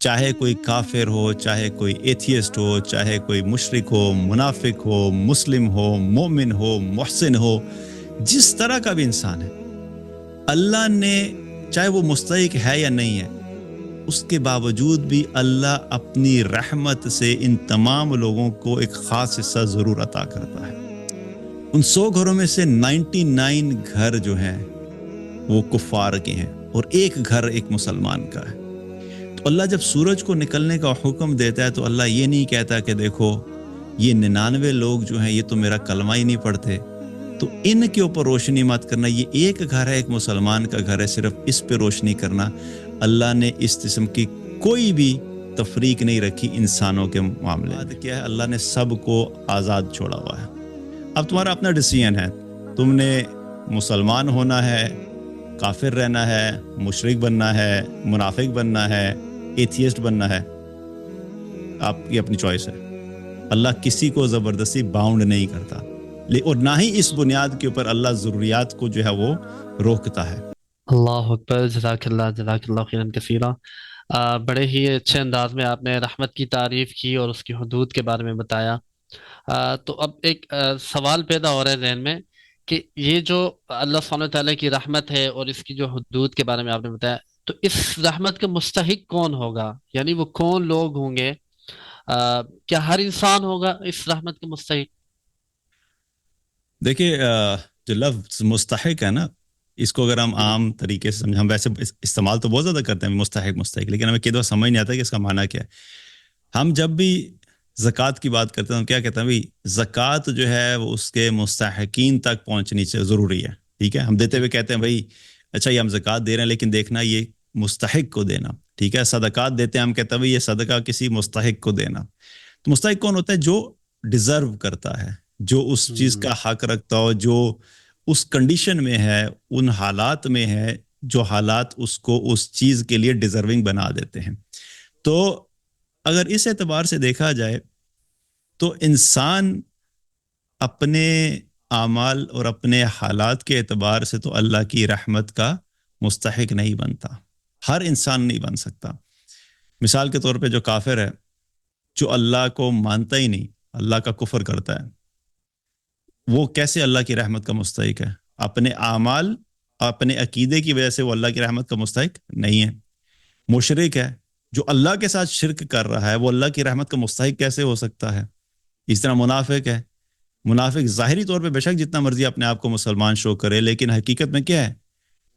چاہے کوئی کافر ہو، چاہے کوئی ایتھیسٹ ہو، چاہے کوئی مشرک ہو، منافق ہو، مسلم ہو، مومن ہو، محسن ہو، جس طرح کا بھی انسان ہے، اللہ نے چاہے وہ مستحق ہے یا نہیں ہے، اس کے باوجود بھی اللہ اپنی رحمت سے ان تمام لوگوں کو ایک خاص حصہ ضرور عطا کرتا ہے۔ ان 100 گھروں میں سے 99 گھر جو ہیں وہ کفار کے ہیں اور ایک گھر ایک مسلمان کا ہے۔ تو اللہ جب سورج کو نکلنے کا حکم دیتا ہے تو اللہ یہ نہیں کہتا کہ دیکھو یہ 99 لوگ جو ہیں یہ تو میرا کلمہ ہی نہیں پڑھتے، تو ان کے اوپر روشنی مت کرنا، یہ ایک گھر ہے ایک مسلمان کا گھر ہے، صرف اس پہ روشنی کرنا۔ اللہ نے اس قسم کی کوئی بھی تفریق نہیں رکھی انسانوں کے معاملے میں۔ کیا ہے، اللہ نے سب کو آزاد چھوڑا ہوا ہے۔ اب تمہارا اپنا ڈیسیژن ہے، تم نے مسلمان ہونا ہے، کافر رہنا ہے، مشرک بننا ہے، منافق بننا ہے، ایتھیسٹ بننا ہے، آپ کی اپنی چوائس ہے۔ اللہ کسی کو زبردستی باؤنڈ نہیں کرتا، اور نہ ہی اس بنیاد کے اوپر اللہ ضروریات کو جو ہے وہ روکتا ہے۔ اللہ اکبر، جزاک اللہ خیرا کثیرا۔ بڑے ہی اچھے انداز میں آپ نے رحمت کی تعریف کی اور اس کی حدود کے بارے میں بتایا۔ تو اب ایک سوال پیدا ہو رہا ہے ذہن میں کہ یہ جو اللہ سبحانہ وتعالیٰ کی رحمت ہے اور اس کی جو حدود کے بارے میں آپ نے بتایا، تو اس رحمت کے مستحق کون ہوگا؟ یعنی وہ کون لوگ ہوں گے؟ کیا ہر انسان ہوگا اس رحمت کے مستحق؟ دیکھیے، جو لفظ مستحق ہے نا، اس کو اگر ہم عام طریقے سے سمجھیں، ہم ویسے استعمال تو بہت زیادہ کرتے ہیں مستحق، لیکن ہمیں کئی دفعہ سمجھ نہیں آتا کہ اس کا معنی کیا ہے۔ ہم جب بھی زکوٰۃ کی بات کرتے ہیں ہم کیا کہتے ہیں؟ بھائی زکوٰۃ جو ہے وہ اس کے مستحقین تک پہنچنی چاہیے، ضروری ہے، ٹھیک ہے۔ ہم دیتے ہوئے کہتے ہیں بھائی اچھا یہ ہم زکوٰۃ دے رہے ہیں لیکن دیکھنا یہ مستحق کو دینا، ٹھیک ہے۔ صدقات دیتے ہیں، ہم کہتے ہیں بھائی یہ صدقہ کسی مستحق کو دینا۔ تو مستحق کون ہوتا ہے؟ جو ڈیزرو کرتا ہے، جو اس چیز کا حق رکھتا ہو، جو اس کنڈیشن میں ہے، ان حالات میں ہے جو حالات اس کو اس چیز کے لیے ڈیزرونگ بنا دیتے ہیں۔ تو اگر اس اعتبار سے دیکھا جائے تو انسان اپنے اعمال اور اپنے حالات کے اعتبار سے تو اللہ کی رحمت کا مستحق نہیں بنتا، ہر انسان نہیں بن سکتا۔ مثال کے طور پہ جو کافر ہے، جو اللہ کو مانتا ہی نہیں، اللہ کا کفر کرتا ہے، وہ کیسے اللہ کی رحمت کا مستحق ہے؟ اپنے اعمال، اپنے عقیدے کی وجہ سے وہ اللہ کی رحمت کا مستحق نہیں ہے۔ مشرک ہے، جو اللہ کے ساتھ شرک کر رہا ہے، وہ اللہ کی رحمت کا مستحق کیسے ہو سکتا ہے؟ اس طرح منافق ہے، منافق ظاہری طور پہ بے شک جتنا مرضی اپنے آپ کو مسلمان شو کرے، لیکن حقیقت میں کیا ہے؟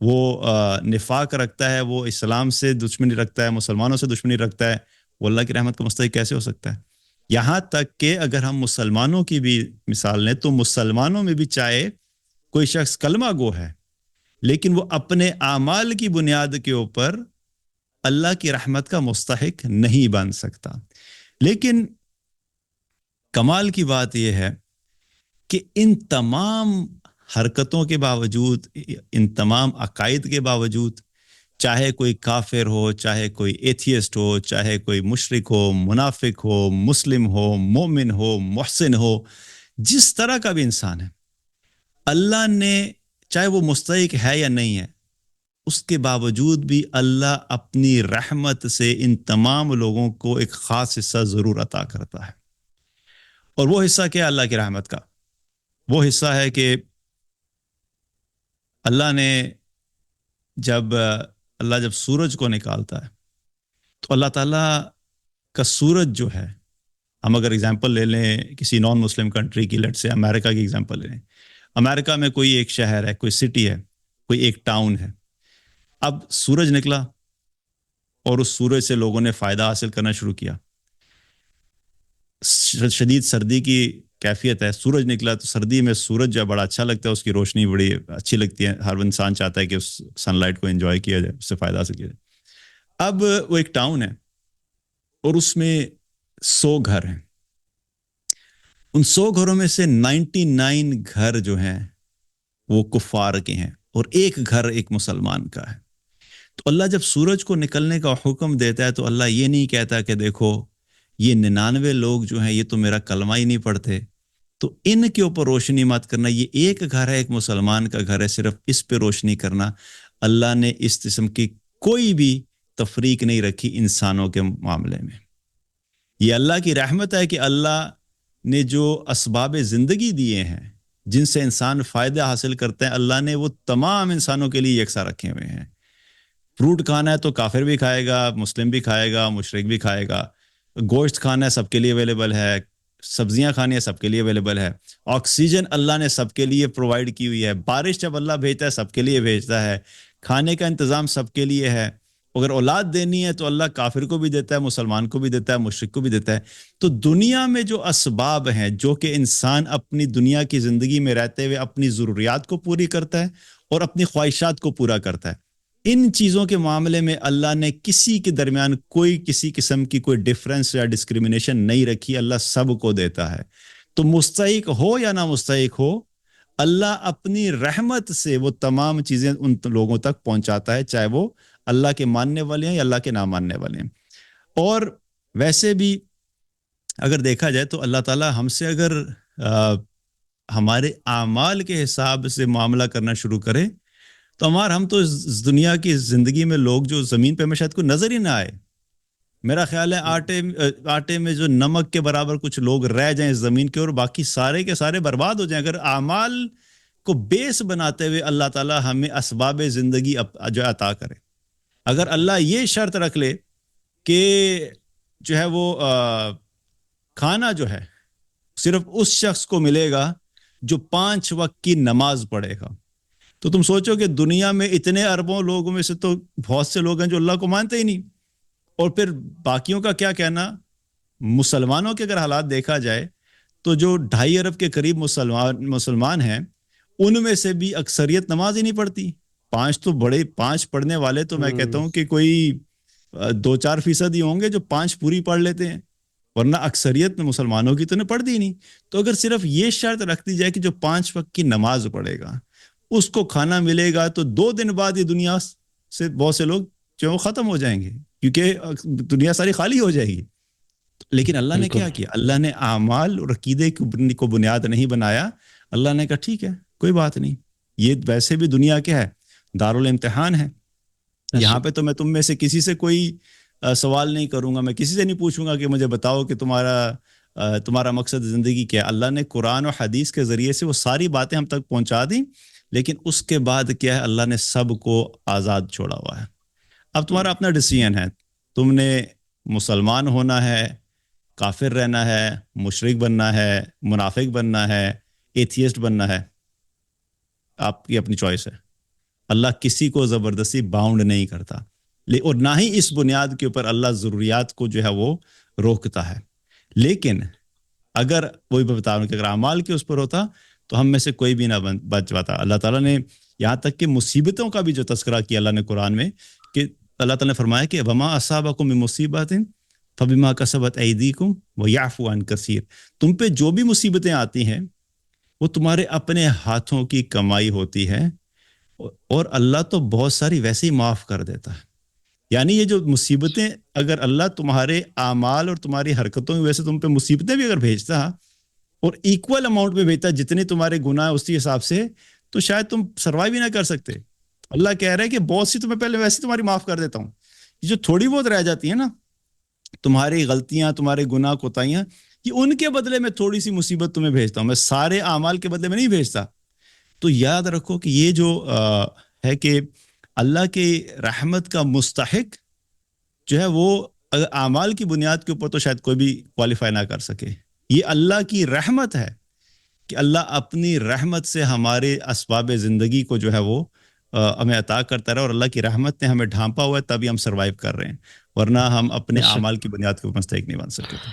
وہ نفاق رکھتا ہے، وہ اسلام سے دشمنی رکھتا ہے، مسلمانوں سے دشمنی رکھتا ہے، وہ اللہ کی رحمت کا مستحق کیسے ہو سکتا ہے؟ یہاں تک کہ اگر ہم مسلمانوں کی بھی مثال لیں تو مسلمانوں میں بھی چاہے کوئی شخص کلمہ گو ہے لیکن وہ اپنے اعمال کی بنیاد کے اوپر اللہ کی رحمت کا مستحق نہیں بن سکتا۔ لیکن کمال کی بات یہ ہے کہ ان تمام حرکتوں کے باوجود، ان تمام عقائد کے باوجود، چاہے کوئی کافر ہو، چاہے کوئی ایتھیسٹ ہو، چاہے کوئی مشرک ہو، منافق ہو، مسلم ہو، مومن ہو، محسن ہو، جس طرح کا بھی انسان ہے، اللہ نے چاہے وہ مستحق ہے یا نہیں ہے، اس کے باوجود بھی اللہ اپنی رحمت سے ان تمام لوگوں کو ایک خاص حصہ ضرور عطا کرتا ہے۔ اور وہ حصہ کیا ہے اللہ کی رحمت کا؟ وہ حصہ ہے کہ اللہ نے جب سورج کو نکالتا ہے تو اللہ تعالیٰ کا سورج جو ہے، ہم اگر اگزامپل لے لیں کسی نان مسلم کنٹری کی، لیٹ سے امریکہ کی اگزامپل لے لیں، امریکہ میں کوئی ایک شہر ہے، کوئی سٹی ہے، کوئی ایک ٹاؤن ہے، اب سورج نکلا اور اس سورج سے لوگوں نے فائدہ حاصل کرنا شروع کیا۔ شدید سردی کی کیفیت ہے، سورج نکلا تو سردی میں سورج جو ہے بڑا اچھا لگتا ہے، اس کی روشنی بڑی اچھی لگتی ہے، ہر انسان چاہتا ہے کہ اس سن لائٹ کو انجوائے کیا جائے، اس سے فائدہ حاصل کیا جائے۔ اب وہ ایک ٹاؤن ہے اور اس میں 100 گھر ہیں، ان 100 گھروں میں سے 99 گھر جو ہیں وہ کفار کے ہیں اور ایک گھر ایک مسلمان کا ہے۔ تو اللہ جب سورج کو نکلنے کا حکم دیتا ہے تو اللہ یہ نہیں کہتا کہ دیکھو یہ 99 لوگ جو ہیں یہ تو میرا کلمہ ہی نہیں پڑھتے، تو ان کے اوپر روشنی مت کرنا، یہ ایک گھر ہے ایک مسلمان کا گھر ہے، صرف اس پہ روشنی کرنا۔ اللہ نے اس قسم کی کوئی بھی تفریق نہیں رکھی انسانوں کے معاملے میں. یہ اللہ کی رحمت ہے کہ اللہ نے جو اسباب زندگی دیے ہیں جن سے انسان فائدہ حاصل کرتے ہیں, اللہ نے وہ تمام انسانوں کے لیے یکساں رکھے ہوئے ہیں. فروٹ کھانا ہے تو کافر بھی کھائے گا, مسلم بھی کھائے گا, مشرک بھی کھائے گا. گوشت کھانا ہے سب کے لیے اویلیبل ہے, سبزیاں کھانی ہے سب کے لیے اویلیبل ہے. آکسیجن اللہ نے سب کے لیے پرووائڈ کی ہوئی ہے. بارش جب اللہ بھیجتا ہے سب کے لیے بھیجتا ہے. کھانے کا انتظام سب کے لیے ہے. اگر اولاد دینی ہے تو اللہ کافر کو بھی دیتا ہے, مسلمان کو بھی دیتا ہے, مشرک کو بھی دیتا ہے. تو دنیا میں جو اسباب ہیں جو کہ انسان اپنی دنیا کی زندگی میں رہتے ہوئے اپنی ضروریات کو پوری کرتا ہے اور اپنی خواہشات کو پورا کرتا ہے, ان چیزوں کے معاملے میں اللہ نے کسی کے درمیان کوئی کسی قسم کی کوئی ڈفرنس یا ڈسکریمنیشن نہیں رکھی. اللہ سب کو دیتا ہے. تو مستحق ہو یا نہ مستحق ہو, اللہ اپنی رحمت سے وہ تمام چیزیں ان لوگوں تک پہنچاتا ہے, چاہے وہ اللہ کے ماننے والے ہیں یا اللہ کے نہ ماننے والے ہیں. اور ویسے بھی اگر دیکھا جائے تو اللہ تعالیٰ ہم سے اگر ہمارے اعمال کے حساب سے معاملہ کرنا شروع کرے تو ہم تو اس دنیا کی زندگی میں لوگ جو زمین پہ ہمیں شاید کوئی نظر ہی نہ آئے. میرا خیال ہے آٹے میں جو نمک کے برابر کچھ لوگ رہ جائیں اس زمین کے, اور باقی سارے کے سارے برباد ہو جائیں. اگر اعمال کو بیس بناتے ہوئے اللہ تعالیٰ ہمیں اسباب زندگی جو عطا کرے. اگر اللہ یہ شرط رکھ لے کہ جو ہے وہ کھانا جو ہے صرف اس شخص کو ملے گا جو 5 وقت کی نماز پڑھے گا, تو تم سوچو کہ دنیا میں اتنے اربوں لوگوں میں سے تو بہت سے لوگ ہیں جو اللہ کو مانتے ہی نہیں. اور پھر باقیوں کا کیا کہنا. مسلمانوں کے اگر حالات دیکھا جائے تو جو 2.5 ارب کے قریب مسلمان ہیں ان میں سے بھی اکثریت نماز ہی نہیں پڑھتی. 5 پڑھنے والے تو میں کہتا ہوں کہ کوئی 2-4% ہی ہوں گے جو 5 پوری پڑھ لیتے ہیں, ورنہ اکثریت مسلمانوں کی تو نہیں پڑھتی نہیں. تو اگر صرف یہ شرط رکھ دی جائے کہ جو 5 وقت کی نماز پڑھے گا اس کو کھانا ملے گا, تو 2 دن بعد یہ دنیا سے بہت سے لوگ جو وہ ختم ہو جائیں گے, کیونکہ دنیا ساری خالی ہو جائے گی. لیکن اللہ نے کیا کیا, اللہ نے اعمال اور عقیدے کو بنیاد نہیں بنایا. اللہ نے کہا ٹھیک ہے کوئی بات نہیں, یہ ویسے بھی دنیا کیا ہے, دارالامتحان ہے. یہاں پہ تو میں تم میں سے کسی سے کوئی سوال نہیں کروں گا, میں کسی سے نہیں پوچھوں گا کہ مجھے بتاؤ کہ تمہارا مقصد زندگی کیا ہے. اللہ نے قرآن اور حدیث کے ذریعے سے وہ ساری باتیں ہم تک پہنچا دیں, لیکن اس کے بعد کیا ہے, اللہ نے سب کو آزاد چھوڑا ہوا ہے. اب تمہارا اپنا ڈیسیژن ہے, تم نے مسلمان ہونا ہے, کافر رہنا ہے, مشرک بننا ہے, منافق بننا ہے, ایتھیسٹ بننا ہے, آپ کی اپنی چوائس ہے. اللہ کسی کو زبردستی باؤنڈ نہیں کرتا, اور نہ ہی اس بنیاد کے اوپر اللہ ضروریات کو جو ہے وہ روکتا ہے. لیکن اگر وہی بتا رہا ہوں کہ اگر اعمال کے اس پر ہوتا تو ہم میں سے کوئی بھی نہ بچ پاتا. اللہ تعالیٰ نے یہاں تک کہ مصیبتوں کا بھی جو تذکرہ کیا اللہ نے قرآن میں, کہ اللہ تعالیٰ نے فرمایا کہ وما اصابکم من مصیبۃ فبما کسبت ایدیکم ویعفو عن کثیر. تم پہ جو بھی مصیبتیں آتی ہیں وہ تمہارے اپنے ہاتھوں کی کمائی ہوتی ہے, اور اللہ تو بہت ساری ویسے ہی معاف کر دیتا ہے. یعنی یہ جو مصیبتیں, اگر اللہ تمہارے اعمال اور تمہاری حرکتوں کی وجہ سے تم پہ مصیبتیں بھی اگر بھیجتا اور ایکول اماؤنٹ میں بھیجتا جتنے تمہارے گناہ اسی حساب سے, تو شاید تم سروائیو ہی نہ کر سکتے. اللہ کہہ رہا ہے کہ بہت سی تمہیں پہلے ویسے تمہاری معاف کر دیتا ہوں, یہ جو تھوڑی بہت رہ جاتی ہیں نا تمہاری غلطیاں, تمہارے گناہ کوتاہیاں, یہ ان کے بدلے میں تھوڑی سی مصیبت تمہیں بھیجتا ہوں, میں سارے اعمال کے بدلے میں نہیں بھیجتا. تو یاد رکھو کہ یہ جو ہے کہ اللہ کی رحمت کا مستحق جو ہے وہ اعمال کی بنیاد کے اوپر تو شاید کوئی بھی کوالیفائی نہ کر سکے. یہ اللہ کی رحمت ہے کہ اللہ اپنی رحمت سے ہمارے اسباب زندگی کو جو ہے وہ ہمیں عطا کرتا رہا, اور اللہ کی رحمت نے ہمیں ڈھانپا ہوا ہے تبھی ہم سروائیو کر رہے ہیں, ورنہ ہم اپنے اعمال کی بنیاد کے اوپر مستحق نہیں بن سکتے تھے.